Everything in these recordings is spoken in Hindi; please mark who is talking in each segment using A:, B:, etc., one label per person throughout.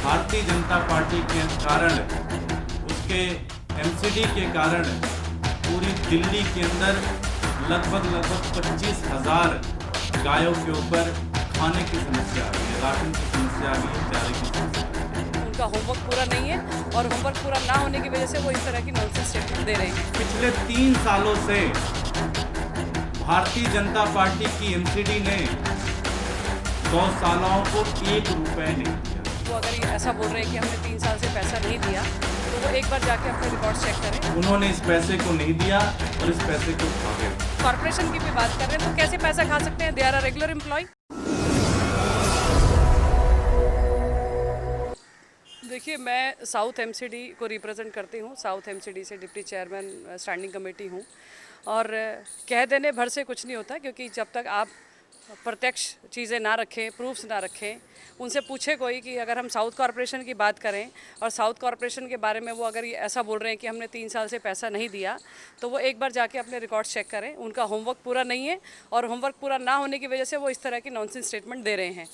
A: भारतीय जनता पार्टी के कारण, उसके एमसीडी के कारण पूरी दिल्ली के अंदर लगभग 25,000 गायों के ऊपर खाने की समस्या आ गई है, राशन की समस्या आ गई है, चारे की समस्या आ गई है।
B: उनका होमवर्क पूरा नहीं है और होमवर्क पूरा ना होने की वजह से वो इस तरह की नॉनसेंस स्टेटमेंट दे रहे हैं।
A: पिछले 3 सालों से भारतीय जनता पार्टी की एमसीडी ने गौशालाओं को 1 रुपए नहीं दिया।
B: वो अगर ये ऐसा बोल रहे हैं कि हमने 3 साल से पैसा नहीं दिया तो वो एक बार जाके अपने रिकॉर्ड चेक करें।
A: उन्होंने इस पैसे को नहीं दिया और इस पैसे को खा गए।
B: कॉर्पोरेशन की भी बात कर रहे हैं तो कैसे पैसा खा सकते हैं? They are a regular employ. देखिए, मैं साउथ एमसीडी को रिप्रेजेंट करती हूँ। साउथ एमसीडी से डिप्टी चेयरमैन स्टैंडिंग कमेटी हूँ और कह देने भर से कुछ नहीं होता, क्योंकि जब तक आप प्रत्यक्ष चीज़ें ना रखें, प्रूफ्स ना रखें, उनसे पूछे कोई कि अगर हम साउथ कॉरपोरेशन की बात करें और साउथ कॉरपोरेशन के बारे में वो अगर ये ऐसा बोल रहे हैं कि हमने 3 साल से पैसा नहीं दिया, तो वो एक बार जाके अपने रिकॉर्ड्स चेक करें। उनका होमवर्क पूरा नहीं है और होमवर्क पूरा ना होने की वजह से वो इस तरह की नॉनसेंस स्टेटमेंट दे रहे हैं।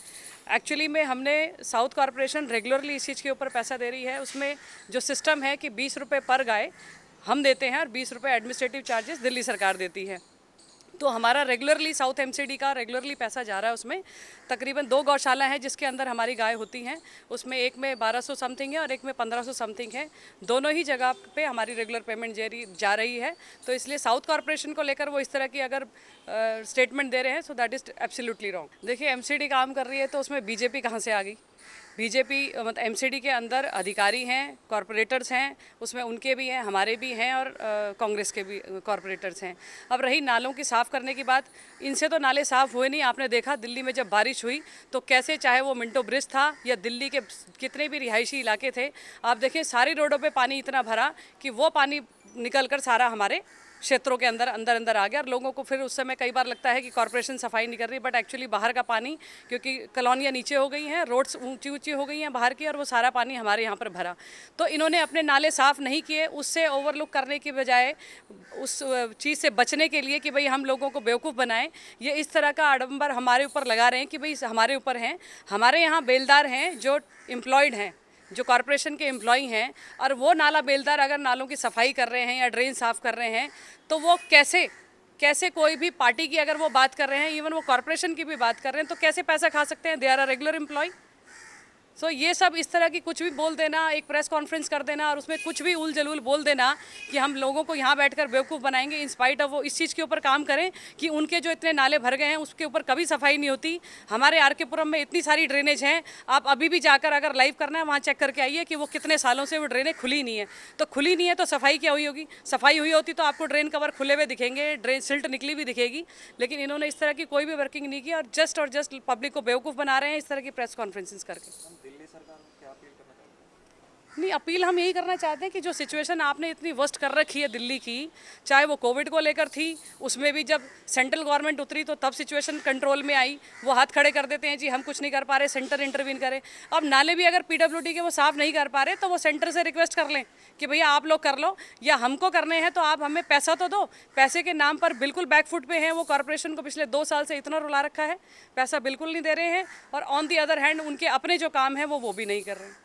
B: एक्चुअली में हमने साउथ कॉरपोरेशन रेगुलरली इस चीज़ के ऊपर पैसा दे रही है। उसमें जो सिस्टम है कि 20 रुपये पर गाय हम देते हैं और 20 रुपये एडमिनिस्ट्रेटिव चार्जेस दिल्ली सरकार देती है। तो हमारा रेगुलरली साउथ एमसीडी का रेगुलरली पैसा जा रहा है। उसमें तकरीबन 2 गौशाला हैं जिसके अंदर हमारी गाय होती हैं। उसमें एक में 1200 समथिंग है और एक में 1500 समथिंग है। दोनों ही जगह पे हमारी रेगुलर पेमेंट जा रही है। तो इसलिए साउथ कॉरपोरेशन को लेकर वो इस तरह की अगर स्टेटमेंट दे रहे हैं, so that is absolutely wrong. देखिए, एमसीडी काम कर रही है तो उसमें बीजेपी कहाँ से आ गई? बीजेपी मतलब एमसीडी के अंदर अधिकारी हैं, कॉरपोरेटर्स हैं, उसमें उनके भी हैं, हमारे भी हैं और कांग्रेस के भी कॉरपोरेटर्स हैं। अब रही नालों की साफ़ करने की बात, इनसे तो नाले साफ़ हुए नहीं। आपने देखा दिल्ली में जब बारिश हुई तो कैसे, चाहे वो मिंटो ब्रिज था या दिल्ली के कितने भी रिहायशी इलाके थे, आप देखिए सारी रोडों पर पानी इतना भरा कि वो पानी निकल कर सारा हमारे क्षेत्रों के अंदर अंदर आ गया। और लोगों को फिर उस समय कई बार लगता है कि कॉरपोरेशन सफाई नहीं कर रही, बट एक्चुअली बाहर का पानी, क्योंकि कॉलोनियाँ नीचे हो गई हैं, रोड्स ऊंची ऊंची हो गई हैं बाहर की, और वो सारा पानी हमारे यहाँ पर भरा। तो इन्होंने अपने नाले साफ़ नहीं किए। उससे ओवरलुक करने की बजाय उस चीज़ से बचने के लिए कि भाई हम लोगों को बेवकूफ़ बनाएं, ये इस तरह का आडंबर हमारे ऊपर लगा रहे हैं कि भाई हमारे ऊपर हैं। हमारे यहाँ बेलदार हैं जो एम्प्लॉयड हैं, जो कॉरपोरेशन के एम्प्लॉई हैं, और वो नाला बेलदार अगर नालों की सफाई कर रहे हैं या ड्रेन साफ़ कर रहे हैं, तो वो कैसे कोई भी पार्टी की अगर वो बात कर रहे हैं, इवन वो कॉरपोरेशन की भी बात कर रहे हैं, तो कैसे पैसा खा सकते हैं? They are a regular employ. So ये सब इस तरह की कुछ भी बोल देना, एक प्रेस कॉन्फ्रेंस कर देना और उसमें कुछ भी उल जलूल बोल देना कि हम लोगों को यहाँ बैठकर बेवकूफ़ बनाएंगे, इन स्पाइट ऑफ वो इस चीज़ के ऊपर काम करें कि उनके जो इतने नाले भर गए हैं उसके ऊपर कभी सफाई नहीं होती। हमारे आर.के. पुरम में इतनी सारी ड्रेनेज हैं, आप अभी भी जाकर अगर लाइव करना है वहाँ चेक करके आइए कि वो कितने सालों से वो ड्रेनेज खुली नहीं है। तो खुली नहीं है तो सफाई क्या हुई होगी? सफाई हुई होती तो आपको ड्रेन कवर खुले हुए दिखेंगे, ड्रेन सिल्ट निकली भी दिखेगी। लेकिन इन्होंने इस तरह की कोई भी वर्किंग नहीं की और जस्ट पब्लिक को बेवकूफ़ बना रहे हैं इस तरह की प्रेस कॉन्फ्रेंसेस करके। नहीं, अपील हम यही करना चाहते हैं कि जो सिचुएशन आपने इतनी वर्स्ट कर रखी है दिल्ली की, चाहे वो कोविड को लेकर थी, उसमें भी जब सेंट्रल गवर्नमेंट उतरी तो तब सिचुएशन कंट्रोल में आई। वो हाथ खड़े कर देते हैं, जी हम कुछ नहीं कर पा रहे, सेंटर इंटरवीन करे। अब नाले भी अगर पीडब्ल्यूडी के वो साफ़ नहीं कर पा रहे तो वो सेंटर से रिक्वेस्ट कर लें कि भैया आप लोग कर लो, या हमको करने हैं तो आप हमें पैसा तो दो। पैसे के नाम पर बिल्कुल बैकफुट पे हैं वो। कॉरपोरेशन को पिछले 2 साल से इतना रुला रखा है, पैसा बिल्कुल नहीं दे रहे हैं, और ऑन दी अदर हैंड उनके अपने जो काम है वो भी नहीं कर रहे हैं।